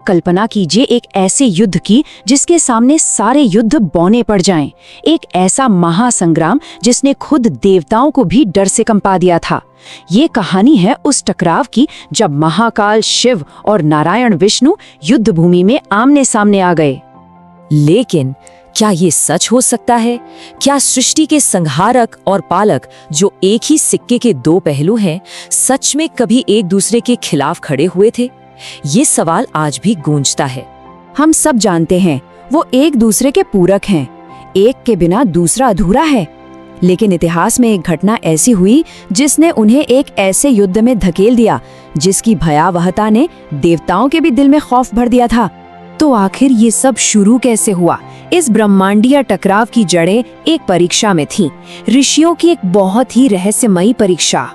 कल्पना कीजिए एक ऐसे युद्ध की जिसके सामने सारे युद्ध बौने पड़ जाएं, एक ऐसा महासंग्राम जिसने खुद देवताओं को भी डर से कंपा दिया था। ये कहानी है उस टकराव की जब महाकाल शिव और नारायण विष्णु युद्ध भूमि में आमने सामने आ गए। लेकिन क्या ये सच हो सकता है? क्या सृष्टि के संहारक और पालक, जो एक ही सिक्के के दो पहलू हैं, सच में कभी एक दूसरे के खिलाफ खड़े हुए थे? ये सवाल आज भी गूंजता है। हम सब जानते हैं वो एक दूसरे के पूरक हैं, एक के बिना दूसरा अधूरा है। लेकिन इतिहास में एक घटना ऐसी हुई जिसने उन्हें एक ऐसे युद्ध में धकेल दिया जिसकी भयावहता ने देवताओं के भी दिल में खौफ भर दिया था। तो आखिर ये सब शुरू कैसे हुआ? इस ब्रह्मांडीय टकराव की जड़ें एक परीक्षा में थीं, ऋषियों की एक बहुत ही रहस्यमयी परीक्षा।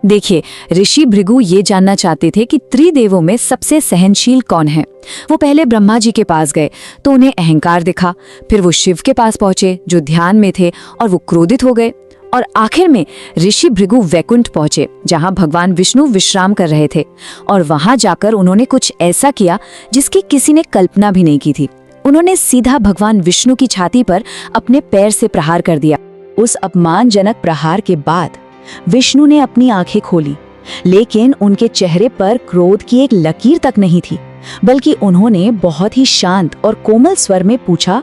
देखिए, ऋषि भृगु ये जानना चाहते थे कि त्रिदेवों में सबसे सहनशील कौन है। वो पहले ब्रह्मा जी के पास गए तो उन्हें अहंकार दिखा, फिर वो शिव के पास पहुंचे जो ध्यान में थे और वो क्रोधित हो गए, और आखिर में ऋषि भृगु वैकुंठ पहुंचे जहां भगवान विष्णु विश्राम कर रहे थे। और वहां जाकर उन्होंने कुछ ऐसा किया जिसकी किसी ने कल्पना भी नहीं की थी। उन्होंने सीधा भगवान विष्णु की छाती पर अपने पैर से प्रहार कर दिया। उस अपमानजनक प्रहार के बाद विष्णु ने अपनी आंखें खोली, लेकिन उनके चेहरे पर क्रोध की एक लकीर तक नहीं थी, बल्कि उन्होंने बहुत ही शांत और कोमल स्वर में पूछा,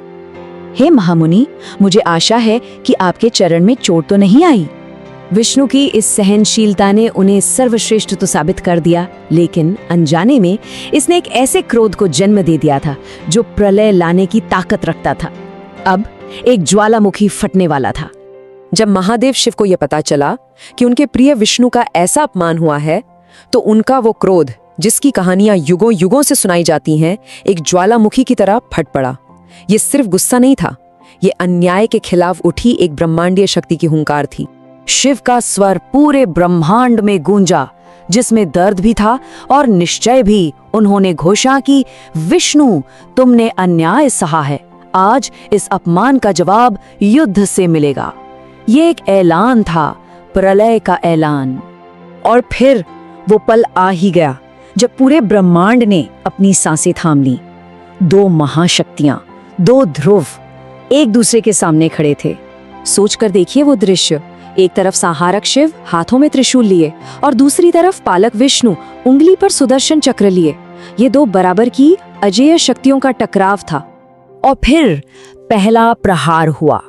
हे महामुनि, मुझे आशा है कि आपके चरण में चोट तो नहीं आई। विष्णु की इस सहनशीलता ने उन्हें सर्वश्रेष्ठ तो साबित कर दिया, लेकिन अनजाने में इसने एक ऐसे क्रोध को जन्म दे दिया था जो प्रलय लाने की ताकत रखता था। अब एक ज्वालामुखी फटने वाला था। जब महादेव शिव को यह पता चला कि उनके प्रिय विष्णु का ऐसा अपमान हुआ है, तो उनका वो क्रोध, जिसकी कहानियां युगों युगों से सुनाई जाती हैं, एक ज्वालामुखी की तरह फट पड़ा। ये सिर्फ गुस्सा नहीं था, ये अन्याय के खिलाफ उठी एक ब्रह्मांडीय शक्ति की हुंकार थी। शिव का स्वर पूरे ब्रह्मांड में गूंजा, जिसमें दर्द भी था और निश्चय भी। उन्होंने घोषणा की, विष्णु, तुमने अन्याय सहा है, आज इस अपमान का जवाब युद्ध से मिलेगा। ये एक ऐलान था, प्रलय का ऐलान। और फिर वो पल आ ही गया जब पूरे ब्रह्मांड ने अपनी सांसें थाम ली। दो महाशक्तियां, दो ध्रुव एक दूसरे के सामने खड़े थे। सोचकर देखिए वो दृश्य, एक तरफ संहारक शिव हाथों में त्रिशूल लिए और दूसरी तरफ पालक विष्णु उंगली पर सुदर्शन चक्र लिए। ये दो बराबर की अजेय शक्तियों का टकराव था। और फिर पहला प्रहार हुआ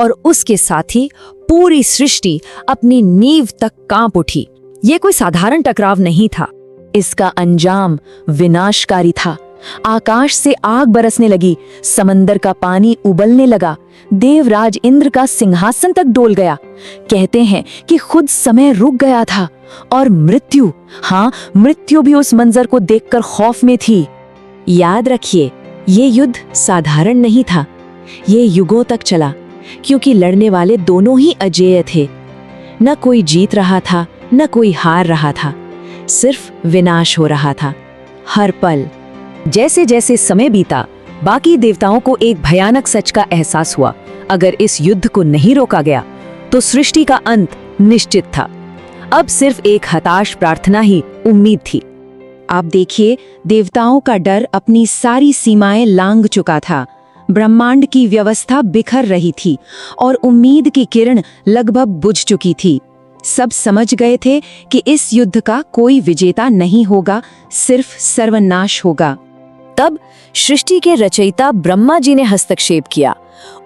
और उसके साथ ही पूरी सृष्टि अपनी नींव तक कांप उठी। ये कोई साधारण टकराव नहीं था, इसका अंजाम विनाशकारी था। आकाश से आग बरसने लगी, समंदर का पानी उबलने लगा, देवराज इंद्र का सिंहासन तक डोल गया। कहते हैं कि खुद समय रुक गया था और मृत्यु, हाँ, मृत्यु भी उस मंजर को देखकर खौफ में थी। याद रखिए, ये युद्ध साधारण नहीं था, ये युगों तक चला, क्योंकि लड़ने वाले दोनों ही अजेय थे। न कोई जीत रहा था, न कोई हार रहा था, सिर्फ विनाश हो रहा था हर पल। जैसे जैसे समय बीता, बाकी देवताओं को एक भयानक सच का एहसास हुआ, अगर इस युद्ध को नहीं रोका गया तो सृष्टि का अंत निश्चित था। अब सिर्फ एक हताश प्रार्थना ही उम्मीद थी। आप देखिए, देवताओं का डर अपनी सारी सीमाएं लांघ चुका था। ब्रह्मांड की व्यवस्था बिखर रही थी और उम्मीद की किरण लगभग बुझ चुकी थी। सब समझ गए थे कि इस युद्ध का कोई विजेता नहीं होगा, सिर्फ सर्वनाश होगा। तब सृष्टि के रचयिता ब्रह्मा जी ने हस्तक्षेप किया।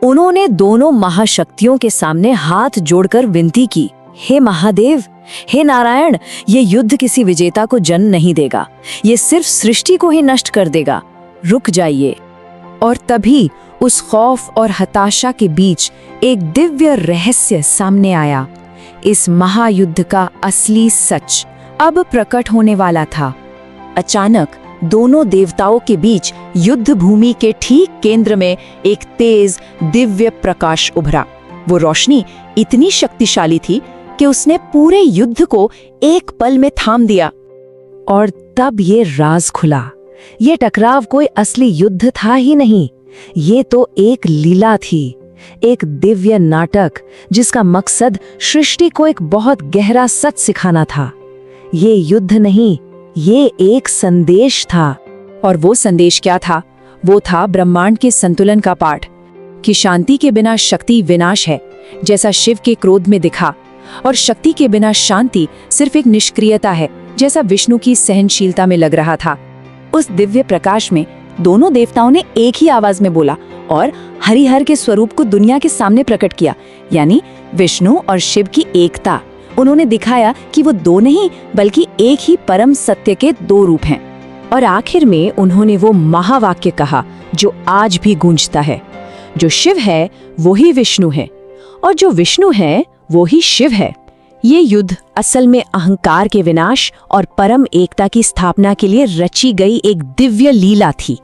उन्होंने दोनों महाशक्तियों के सामने हाथ जोड़कर विनती की, हे महादेव, हे नारायण, ये युद्ध किसी विजेता को जन्म नहीं देगा, ये सिर्फ सृष्टि को ही नष्ट कर देगा, रुक जाइए। और तभी उस खौफ और हताशा के बीच एक दिव्य रहस्य सामने आया। इस महायुद्ध का असली सच अब प्रकट होने वाला था। अचानक दोनों देवताओं के बीच युद्ध भूमि के ठीक केंद्र में एक तेज दिव्य प्रकाश उभरा। वो रोशनी इतनी शक्तिशाली थी कि उसने पूरे युद्ध को एक पल में थाम दिया। और तब ये राज खुला, ये टकराव कोई असली युद्ध था ही नहीं, ये तो एक लीला थी, एक दिव्य नाटक जिसका मकसद सृष्टि को एक बहुत गहरा सच सिखाना था। ये युद्ध नहीं, ये एक संदेश था। और वो संदेश क्या था? वो था ब्रह्मांड के संतुलन का पाठ, कि शांति के बिना शक्ति विनाश है, जैसा शिव के क्रोध में दिखा, और शक्ति के बिना शांति सिर्फ एक निष्क्रियता है, जैसा विष्णु की सहनशीलता में लग रहा था। उस दिव्य प्रकाश में दोनों देवताओं ने एक ही आवाज में बोला और हरिहर के स्वरूप को दुनिया के सामने प्रकट किया, यानी विष्णु और शिव की एकता। उन्होंने दिखाया कि वो दो नहीं बल्कि एक ही परम सत्य के दो रूप हैं। और आखिर में उन्होंने वो महावाक्य कहा जो आज भी गूंजता है, जो शिव है वो ही विष्णु है, और जो विष्णु है वो ही शिव है। ये युद्ध असल में अहंकार के विनाश और परम एकता की स्थापना के लिए रची गई एक दिव्य लीला थी।